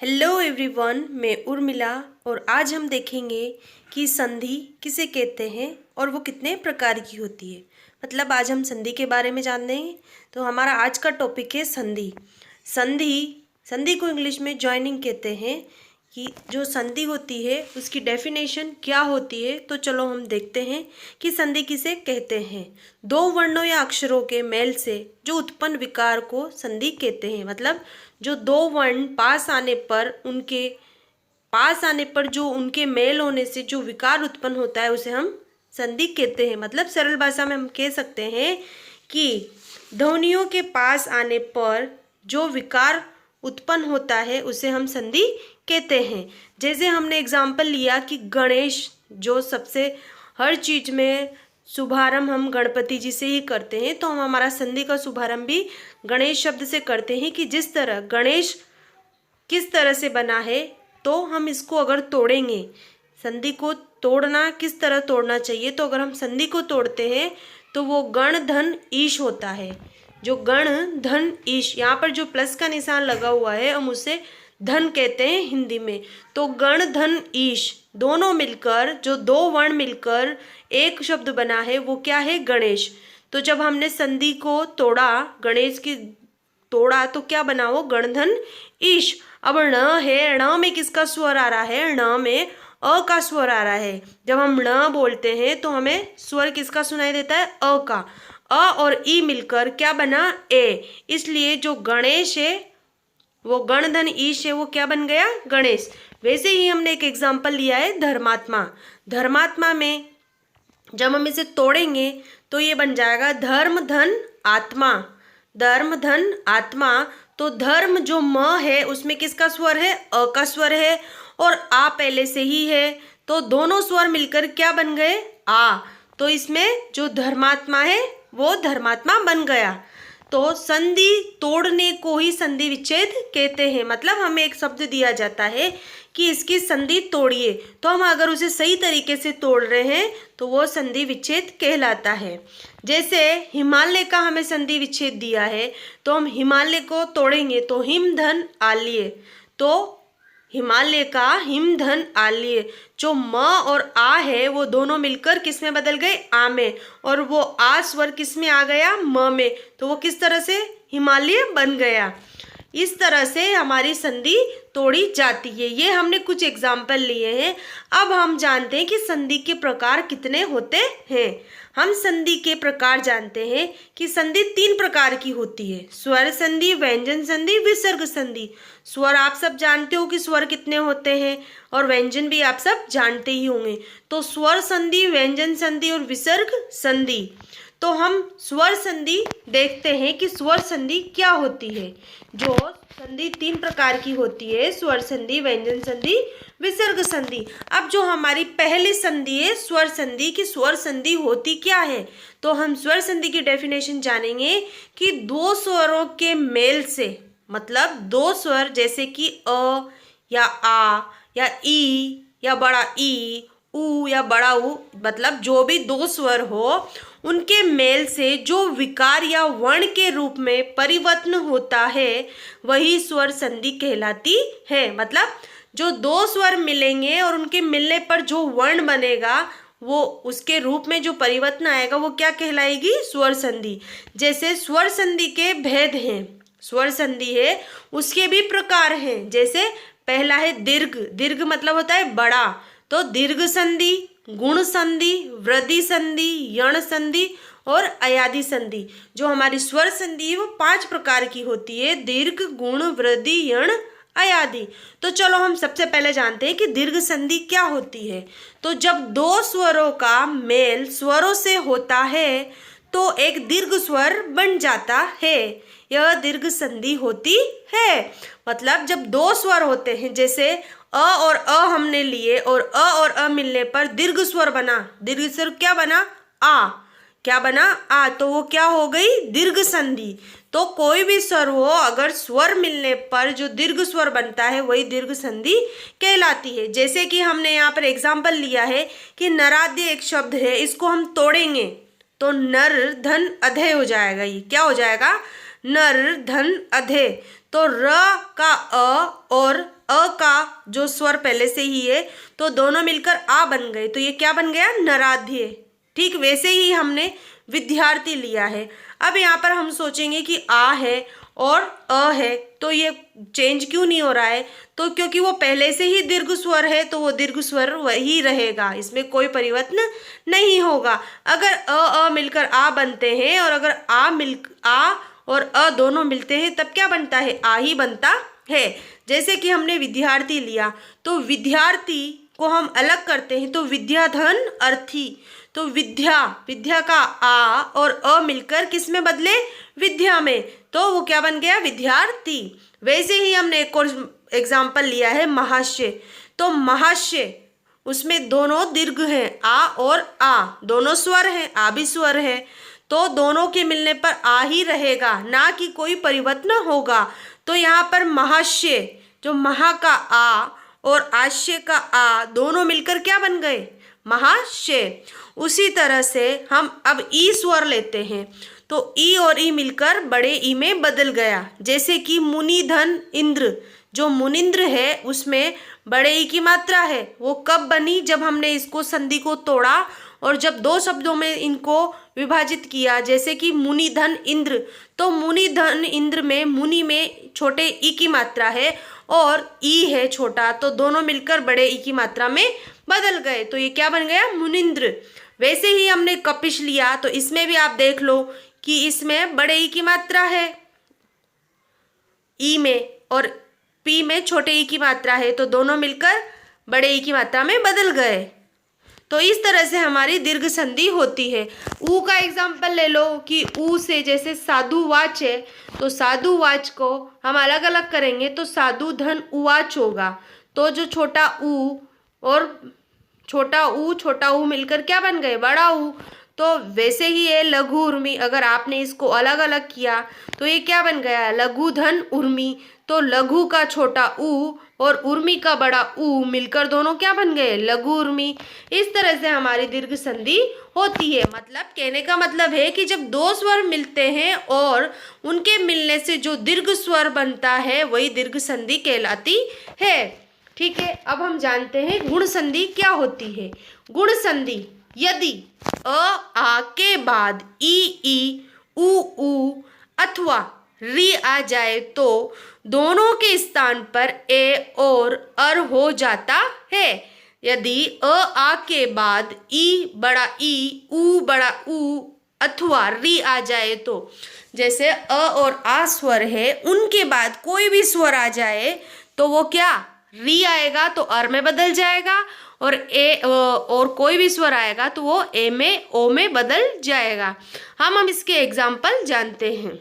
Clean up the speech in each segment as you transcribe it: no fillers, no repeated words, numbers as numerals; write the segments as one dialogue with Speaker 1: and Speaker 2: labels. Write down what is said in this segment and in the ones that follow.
Speaker 1: Hello everyone, मैं उर्मिला और आज हम देखेंगे कि संधि किसे कहते हैं और वो कितने प्रकार की होती है। मतलब आज हम संधि के बारे में जानेंगे। तो हमारा आज का टॉपिक है संधि। संधि संधि को इंग्लिश में जॉइनिंग कहते हैं। कि जो संधि होती है उसकी डेफिनेशन क्या होती है, तो चलो हम देखते हैं कि संधि किसे कहते हैं। दो वर्णों या अक्षरों के मेल से जो उत्पन्न विकार को संधि कहते हैं। मतलब जो दो वर्ण पास आने पर जो उनके मेल होने से जो विकार उत्पन्न होता है उसे हम संधि कहते हैं। मतलब सरल भाषा में हम कह सकते हैं कि ध्वनियों के पास आने पर जो विकार उत्पन्न होता है उसे हम संधि कहते हैं। जैसे हमने एग्जाम्पल लिया कि गणेश, जो सबसे हर चीज में शुभारंभ हम गणपति जी से ही करते हैं, तो हम हमारा संधि का शुभारंभ भी गणेश शब्द से करते हैं। कि जिस तरह गणेश किस तरह से बना है, तो हम इसको अगर तोड़ेंगे, संधि को तोड़ना किस तरह तोड़ना चाहिए, तो अगर हम संधि को तोड़ते हैं तो वो गण धन ईश होता है। जो गण धन ईश, यहाँ पर जो प्लस का निशान लगा हुआ है हम उसे धन कहते हैं हिंदी में। तो गण धन ईश दोनों मिलकर, जो दो वर्ण मिलकर एक शब्द बना है, वो क्या है? गणेश। तो जब हमने संधि को तोड़ा, गणेश की तोड़ा, तो क्या बना? वो गणधन ईश। अब ण है, ण में किसका स्वर आ रहा है? ण में अ का स्वर आ रहा है। जब हम ण बोलते हैं तो हमें स्वर किसका सुनाई देता है? अ का। अ और ई मिलकर क्या बना? ए। इसलिए जो गणेश है वो गणधन ईश है, वो क्या बन गया? गणेश। वैसे ही हमने एक एग्जाम्पल लिया है धर्मात्मा। धर्मात्मा में जब हम इसे तोड़ेंगे तो ये बन जाएगा धर्म धन आत्मा। धर्म धन आत्मा। तो धर्म जो म है उसमें किसका स्वर है? अ का स्वर है, और आ पहले से ही है, तो दोनों स्वर मिलकर क्या बन गए? आ। तो इसमें जो धर्मात्मा है वो धर्मात्मा बन गया। तो संधि तोड़ने को ही संधि विच्छेद कहते हैं। मतलब हमें एक शब्द दिया जाता है कि इसकी संधि तोड़िए, तो हम अगर उसे सही तरीके से तोड़ रहे हैं तो वो संधि विच्छेद कहलाता है। जैसे हिमालय का हमें संधि विच्छेद दिया है, तो हम हिमालय को तोड़ेंगे तो हिम धन आल्य। तो हिमालय का हिम धन आल्य, जो म और आ है वो दोनों मिलकर किस में बदल गए? आ में। और वो आ स्वर किस में आ गया? म में। तो वो किस तरह से? हिमालय बन गया। इस तरह से हमारी संधि तोड़ी जाती है। ये हमने कुछ एग्जाम्पल लिए हैं। अब हम जानते हैं कि संधि के प्रकार कितने होते हैं। हम संधि के प्रकार जानते हैं कि संधि 3 प्रकार की होती है। स्वर संधि, व्यंजन संधि, विसर्ग संधि। स्वर आप सब जानते हो कि स्वर कितने होते हैं, और व्यंजन भी आप सब जानते ही होंगे। तो स्वर संधि, व्यंजन संधि और विसर्ग संधि। तो हम स्वर संधि देखते हैं कि स्वर संधि क्या होती है। जो संधि 3 प्रकार की होती है, स्वर संधि, व्यंजन संधि, विसर्ग संधि। अब जो हमारी पहली संधि है स्वर संधि, की स्वर संधि होती क्या है, तो हम स्वर संधि की डेफिनेशन जानेंगे कि दो स्वरों के मेल से, मतलब दो स्वर जैसे कि अ या आ या ई या बड़ा ई, ऊ या बड़ा ऊ, मतलब जो भी दो स्वर हो उनके मेल से जो विकार या वर्ण के रूप में परिवर्तन होता है वही स्वर संधि कहलाती है। मतलब जो दो स्वर मिलेंगे और उनके मिलने पर जो वर्ण बनेगा, वो उसके रूप में जो परिवर्तन आएगा वो क्या कहलाएगी? स्वर संधि। जैसे स्वर संधि के भेद हैं, स्वर संधि है उसके भी प्रकार हैं। जैसे पहला है दीर्घ। दीर्घ मतलब होता है बड़ा, तो दीर्घ संधि, गुण संधि, वृद्धि संधि, यण संधि और अयादि संधि। जो हमारी स्वर संधि है वो 5 प्रकार की होती है, दीर्घ, गुण, वृद्धि, यण, अयादि। तो चलो हम सबसे पहले जानते हैं कि दीर्घ संधि क्या होती है। तो जब दो स्वरों का मेल स्वरों से होता है तो एक दीर्घ स्वर बन जाता है, यह दीर्घ संधि होती है। मतलब जब दो स्वर होते हैं, जैसे अ और अ हमने लिए और अ और अ मिलने पर दीर्घ स्वर बना। दीर्घ स्वर क्या बना? आ। क्या बना? आ। तो वो क्या हो गई? दीर्घ संधि। तो कोई भी स्वर हो, अगर स्वर मिलने पर जो दीर्घ स्वर बनता है वही दीर्घ संधि कहलाती है। जैसे कि हमने यहाँ पर एग्जाम्पल लिया है कि नराद्य एक शब्द है, इसको हम तोड़ेंगे तो नर धन अधे हो जाएगा। ये क्या हो जाएगा? नर धन अधे। तो र का अ और अ का जो स्वर पहले से ही है तो दोनों मिलकर आ बन गए, तो ये क्या बन गया, नराध्य। ठीक वैसे ही हमने विद्यार्थी लिया है। अब यहाँ पर हम सोचेंगे कि आ है और अ है, तो ये चेंज क्यों नहीं हो रहा है, तो क्योंकि वो पहले से ही दीर्घ स्वर है तो वो दीर्घ स्वर वही रहेगा, इसमें कोई परिवर्तन नहीं होगा। अगर अ मिलकर आ बनते हैं और अगर आ और अ दोनों मिलते हैं तब क्या बनता है, आ ही बनता है। जैसे कि हमने विद्यार्थी लिया तो विद्यार्थी को हम अलग करते हैं तो विद्याधन अर्थी, तो विद्या का आ और अ मिलकर किस में बदले, विद्या में, तो वो क्या बन गया, विद्यार्थी। वैसे ही हमने एक और एग्जाम्पल लिया है महाशय, तो महाशय उसमें दोनों दीर्घ हैं, आ और आ दोनों स्वर हैं, आ भी स्वर है, तो दोनों के मिलने पर आ ही रहेगा, ना कि कोई परिवर्तन होगा। तो यहाँ पर महाशय जो महा का आ और आशय का आ दोनों मिलकर क्या बन गए, महाशय। उसी तरह से हम अब ई स्वर लेते हैं तो ई और ई मिलकर बड़े ई में बदल गया। जैसे कि मुनिधन इंद्र, जो मुनिंद्र है उसमें बड़े ई की मात्रा है, वो कब बनी, जब हमने इसको संधि को तोड़ा और जब दो शब्दों में इनको विभाजित किया, जैसे कि मुनिधन इंद्र, तो मुनिधन इंद्र में मुनि में छोटे ई की मात्रा है और ई है छोटा, तो दोनों मिलकर बड़े ई की मात्रा में बदल गए, तो ये क्या बन गया, मुनिंद्र। वैसे ही हमने कपिश लिया तो इसमें भी आप देख लो कि इसमें बड़े ई की मात्रा है ई में और पी में छोटे ई की मात्रा है, तो दोनों मिलकर बड़े ई की मात्रा में बदल गए। तो इस तरह से हमारी दीर्घ संधि होती है। ऊ का एग्जाम्पल ले लो कि ऊ से जैसे साधुवाच है तो साधुवाच को हम अलग अलग करेंगे तो साधु धन उवाच होगा, तो जो छोटा ऊ और छोटा ऊ मिलकर क्या बन गए, बड़ा ऊ। तो वैसे ही ये लघु उर्मी, अगर आपने इसको अलग अलग किया तो ये क्या बन गया, लघु धन उर्मी, तो लघु का छोटा ऊ और उर्मी का बड़ा ऊ मिलकर दोनों क्या बन गए, लघु उर्मी। इस तरह से हमारी दीर्घ संधि होती है। मतलब कहने का मतलब है कि जब दो स्वर मिलते हैं और उनके मिलने से जो दीर्घ स्वर बनता है वही दीर्घ संधि कहलाती है। ठीक है, अब हम जानते हैं गुण संधि क्या होती है। गुण संधि, यदि आ के बाद ई ऊ अथवा री आ जाए तो दोनों के स्थान पर ए और अर हो जाता है। यदि आ के बाद ई बड़ा ई ऊ बड़ा ऊ अथवा री आ जाए तो, जैसे अ और आ स्वर है उनके बाद कोई भी स्वर आ जाए तो वो क्या, री आएगा तो अर में बदल जाएगा, और ए और कोई भी स्वर आएगा तो वो ए में ओ में बदल जाएगा। हम इसके एग्जाम्पल जानते हैं।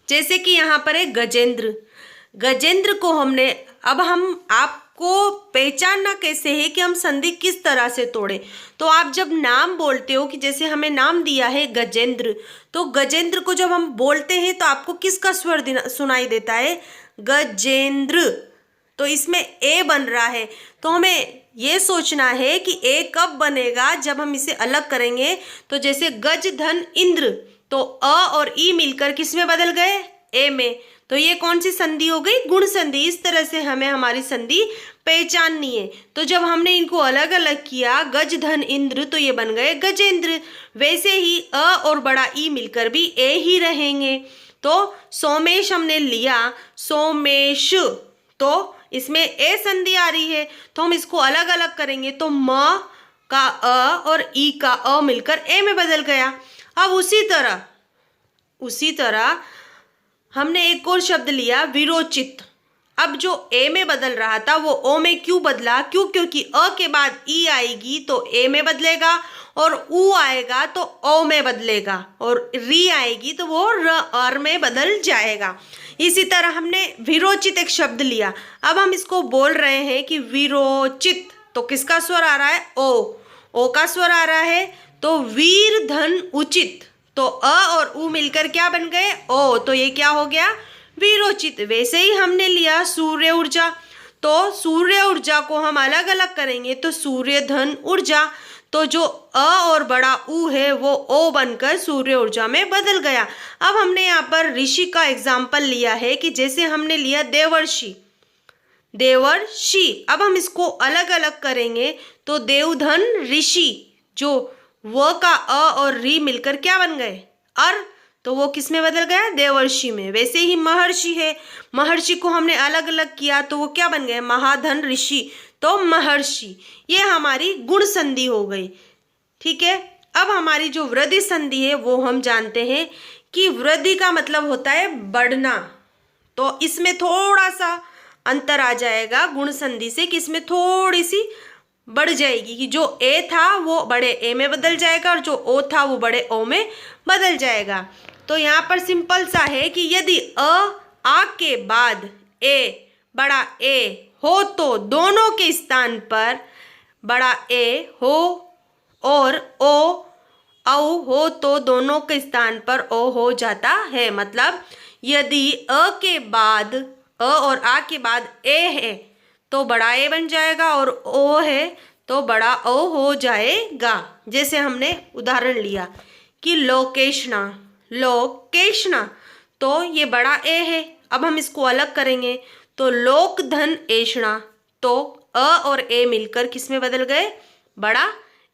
Speaker 1: जैसे कि यहाँ पर है गजेंद्र, गजेंद्र को हमने, अब हम आपको पहचानना कैसे है कि हम संधि किस तरह से तोड़े, तो आप जब नाम बोलते हो कि जैसे हमें नाम दिया है गजेंद्र, तो गजेंद्र को जब हम बोलते हैं तो आपको किसका स्वर सुनाई देता है, गजेंद्र, तो इसमें ए बन रहा है। तो हमें ये सोचना है कि ए कब बनेगा, जब हम इसे अलग करेंगे। तो जैसे गज धन इंद्र, तो अ और ई मिलकर किस में बदल गए, ए में, तो ये कौन सी संधि हो गई, गुण संधि। इस तरह से हमें हमारी संधि पहचाननी है। तो जब हमने इनको अलग अलग किया, गज धन इंद्र, तो ये बन गए गजेंद्र। वैसे ही अ और बड़ा ई मिलकर भी ए ही रहेंगे। तो सोमेश हमने लिया, सोमेश, तो इसमें ए संधि आ रही है, तो हम इसको अलग अलग करेंगे तो म का अ और ई का अ मिलकर ए में बदल गया। अब उसी तरह हमने एक और शब्द लिया विरोचित। अब जो ए में बदल रहा था वो ओ में क्यों बदला, क्योंकि अ के बाद ई आएगी तो ए में बदलेगा, और ऊ आएगा तो ओ में बदलेगा, और री आएगी तो वो र में बदल जाएगा। इसी तरह हमने विरोचित एक शब्द लिया। अब हम इसको बोल रहे हैं कि विरोचित, तो किसका स्वर आ रहा है, ओ का स्वर आ रहा है। तो वीर धन उचित, तो अ और ऊ मिलकर क्या बन गए, ओ, तो ये क्या हो गया, विरोचित। वैसे ही हमने लिया सूर्य ऊर्जा, तो सूर्य ऊर्जा को हम अलग अलग करेंगे तो सूर्य धन ऊर्जा, तो जो अ और बड़ा ऊ है वो ओ बनकर सूर्य ऊर्जा में बदल गया। अब हमने यहाँ पर ऋषि का एग्जाम्पल लिया है कि जैसे हमने लिया देवर्षि, देवर्षि। अब हम इसको अलग अलग करेंगे तो देवधन ऋषि, जो व का अ और री मिलकर क्या बन गए, अर, तो वो किस में बदल गया, देवर्षि में। वैसे ही महर्षि है, महर्षि को हमने अलग अलग किया तो वो क्या बन गए, महाधन ऋषि, तो महर्षि। ये हमारी गुण संधि हो गई। ठीक है, अब हमारी जो वृद्धि संधि है वो हम जानते हैं कि वृद्धि का मतलब होता है बढ़ना, तो इसमें थोड़ा सा अंतर आ जाएगा गुण संधि से कि इसमें थोड़ी सी बढ़ जाएगी कि जो ए था वो बड़े ए में बदल जाएगा और जो ओ था वो बड़े ओ में बदल जाएगा। तो यहाँ पर सिंपल सा है कि यदि आ के बाद ए बड़ा ए हो तो दोनों के स्थान पर बड़ा ए हो, और ओ औ हो तो दोनों के स्थान पर ओ हो जाता है। मतलब यदि अ के बाद अ और आ के बाद ए है तो बड़ा ए बन जाएगा और ओ है तो बड़ा ओ हो जाएगा। जैसे हमने उदाहरण लिया कि लोकेशना, लोकेशना, तो ये बड़ा ए है। अब हम इसको अलग करेंगे तो लोक धन एषणा, तो अ और ए मिलकर किस में बदल गए, बड़ा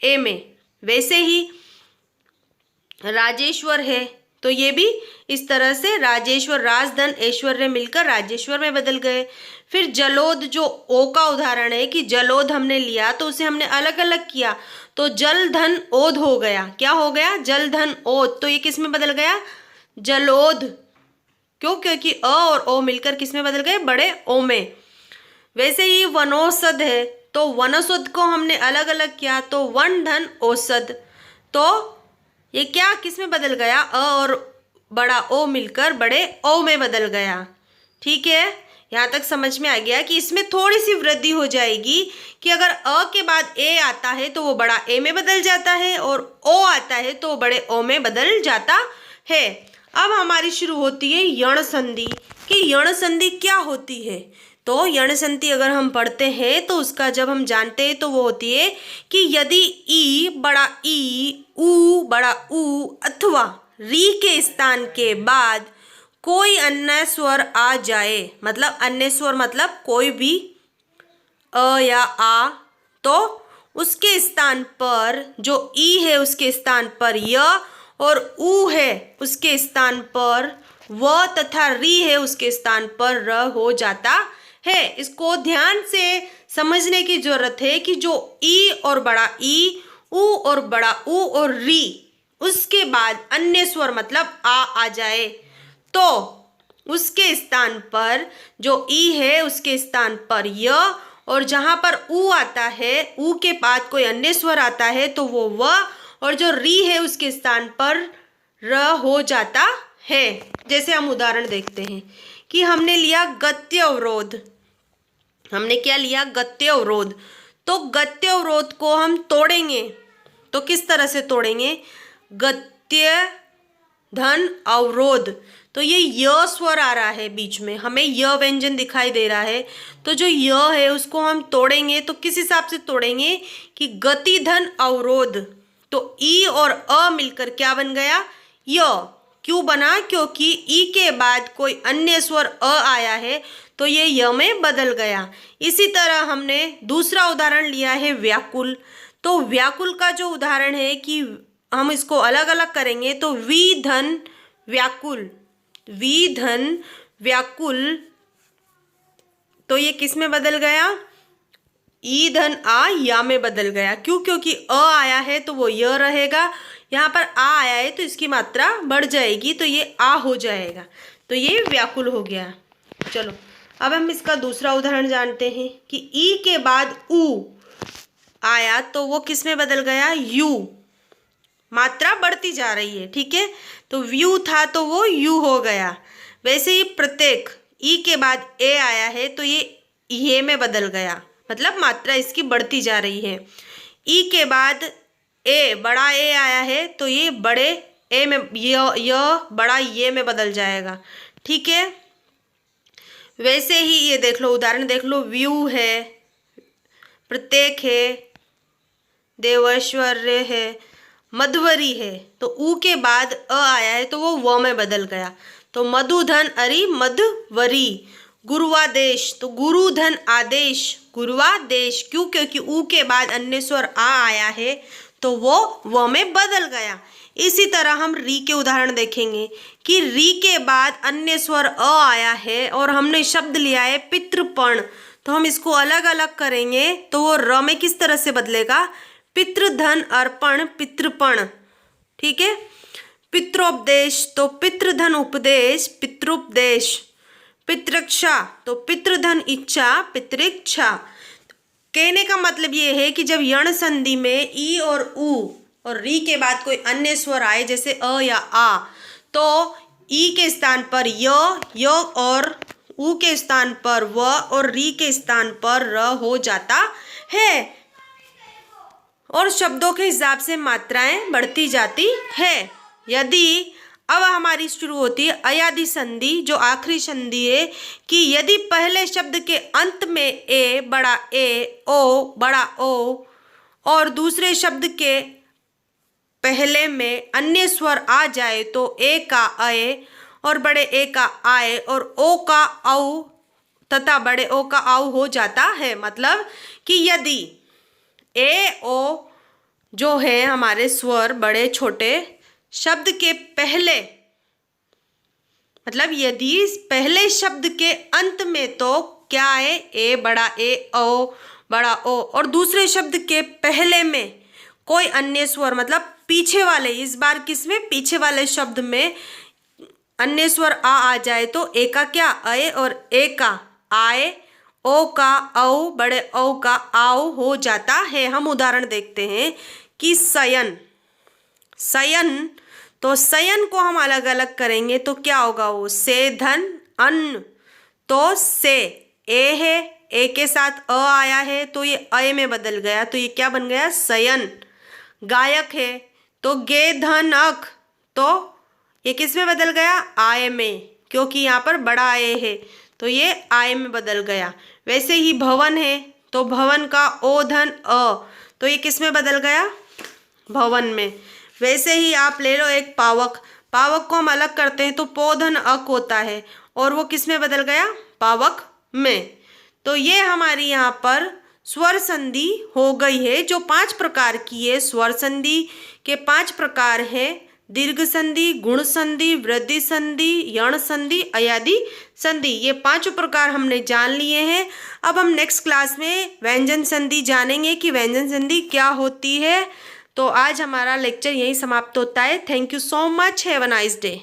Speaker 1: ए में। वैसे ही राजेश्वर है तो ये भी इस तरह से राजेश्वर, राजधन ऐश्वर्य मिलकर राजेश्वर में बदल गए। फिर जलोद, जो ओ का उदाहरण है कि जलोद हमने लिया तो उसे हमने अलग अलग किया तो जल धन ओद हो गया। क्या हो गया, जल धन ओद, तो ये किस में बदल गया, जलोद। क्यों, क्योंकि अ और ओ मिलकर किस में बदल गए, बड़े ओ में। वैसे ही वनौषध है तो वनौषध को हमने अलग अलग किया तो वन धन औषध, तो ये क्या किस में बदल गया, अ और बड़ा ओ मिलकर बड़े ओ में बदल गया। ठीक है, यहाँ तक समझ में आ गया कि इसमें थोड़ी सी वृद्धि हो जाएगी कि अगर अ के बाद ए आता है तो वो बड़ा ए में बदल जाता है और ओ आता है तो वो बड़े ओ में बदल जाता है। अब हमारी शुरू होती है यण संधि कि यण संधि क्या होती है। तो यण संधि अगर हम पढ़ते हैं तो उसका जब हम जानते हैं तो वो होती है कि यदि ई बड़ा ई, ऊ बड़ा ऊ अथवा री के स्थान के बाद कोई अन्य स्वर आ जाए, मतलब अन्य स्वर मतलब कोई भी अ या आ, तो उसके स्थान पर जो ई है उसके स्थान पर य और ऊ है उसके स्थान पर व तथा री है उसके स्थान पर र हो जाता है। इसको ध्यान से समझने की जरूरत है कि जो ई और बड़ा ई, ऊ और बड़ा ऊ और री, उसके बाद अन्य स्वर मतलब आ जाए तो उसके स्थान पर जो ई है उसके स्थान पर य, और जहां पर ऊ आता है, ऊ के बाद कोई अन्य स्वर आता है तो वो व, और जो री है उसके स्थान पर र हो जाता है। जैसे हम उदाहरण देखते हैं कि हमने लिया गत्य अवरोध, हमने क्या लिया, गत्य अवरोध। तो गत्य अवरोध को हम तोड़ेंगे तो किस तरह से तोड़ेंगे, गत्य धन अवरोध, तो ये य स्वर आ रहा है बीच में, हमें य व्यंजन दिखाई दे रहा है, तो जो य है उसको हम तोड़ेंगे तो किस हिसाब से तोड़ेंगे कि गति धन अवरोध, तो ई और अ मिलकर क्या बन गया, य। क्यों बना, क्योंकि ई के बाद कोई अन्य स्वर अ आया है तो ये य में बदल गया। इसी तरह हमने दूसरा उदाहरण लिया है व्याकुल। तो व्याकुल का जो उदाहरण है कि हम इसको अलग अलग करेंगे तो वी धन व्याकुल, वी धन व्याकुल, तो ये किस में बदल गया, ई धन आ या में बदल गया। क्यों, क्योंकि अ आया है तो वो य रहेगा, यहाँ पर आ आया है तो इसकी मात्रा बढ़ जाएगी तो ये आ हो जाएगा, तो ये व्याकुल हो गया। चलो अब हम इसका दूसरा उदाहरण जानते हैं कि ई के बाद ऊ आया तो वो किस में बदल गया, यू, मात्रा बढ़ती जा रही है। ठीक है, तो व्यू था तो वो यू हो गया। वैसे ही प्रत्येक, ई के बाद ए आया है तो ये में बदल गया, मतलब मात्रा इसकी बढ़ती जा रही है। ई के बाद ए बड़ा ए आया है तो ये बड़े ए में, य बड़ा ये में बदल जाएगा। ठीक है, वैसे ही ये देख लो, उदाहरण देख लो, व्यू है, प्रत्येक है, देवैश्वर्य है, मधवरी है, तो ऊ के बाद अ आया है तो वो व में बदल गया, तो मधुधन अरि मधवरी। गुरुवादेश, तो गुरुधन आदेश, गुरुवादेश, क्यों? क्योंकि ऊ के बाद अन्य स्वर आ आया है तो वो व में बदल गया। इसी तरह हम री के उदाहरण देखेंगे कि री के बाद अन्य स्वर अ आया है और हमने शब्द लिया है पितृपण, तो हम इसको अलग अलग करेंगे तो वो र में किस तरह से बदलेगा? पितृधन अर्पण पितृपण, ठीक है। पित्रोपदेश, तो पितृधन उपदेश पितृपदेश। पितृक्षा, तो पितृधन इच्छा पितृक्षा। कहने का मतलब ये है कि जब यण संधि में ई और उ और री के बाद कोई अन्य स्वर आए जैसे अ या आ, तो ई के स्थान पर य और उ के स्थान पर व और री के स्थान पर र हो जाता है और शब्दों के हिसाब से मात्राएं बढ़ती जाती है। यदि अब हमारी शुरू होती है अयादि संधि, जो आखिरी संधि है कि यदि पहले शब्द के अंत में ए बड़ा ए ओ बड़ा ओ और दूसरे शब्द के पहले में अन्य स्वर आ जाए तो ए का अए और बड़े ए का आए और ओ का औ तथा बड़े ओ का आउ हो जाता है। मतलब कि यदि ए ओ जो है हमारे स्वर बड़े छोटे शब्द के पहले, मतलब यदि पहले शब्द के अंत में तो क्या है? ए बड़ा ए ओ बड़ा ओ और दूसरे शब्द के पहले में कोई अन्य स्वर, मतलब पीछे वाले, इस बार किसमें? पीछे वाले शब्द में अन्य स्वर आ जाए तो ए का क्या? अए और ए का आए, ओ का औ बड़े ओ का आओ हो जाता है। हम उदाहरण देखते हैं कि शयन, शयन, तो शयन को हम अलग अलग करेंगे तो क्या होगा? वो से धन अन्न, तो से ए है, ए के साथ अ आया है तो ये अय में बदल गया, तो ये क्या बन गया? शयन। गायक है तो गे धन अक, तो ये किस में बदल गया? आय में, क्योंकि यहाँ पर बड़ा आय है तो ये आय में बदल गया। वैसे ही भवन है तो भवन का ओ धन अ, तो ये किस में बदल गया? भवन में। वैसे ही आप ले लो एक पावक, पावक को हम अलग करते हैं तो पोधन अक होता है और वो किस में बदल गया? पावक में। तो ये हमारी यहाँ पर स्वर संधि हो गई है, जो 5 प्रकार की है। स्वर संधि के 5 प्रकार है: दीर्घ संधि, गुण संधि, वृद्धि संधि, यण संधि, अयादि संधि। ये 5 प्रकार हमने जान लिए हैं। अब हम नेक्स्ट क्लास में व्यंजन संधि जानेंगे कि व्यंजन संधि क्या होती है। तो आज हमारा लेक्चर यहीं समाप्त होता है। Thank you so much. Have a nice day.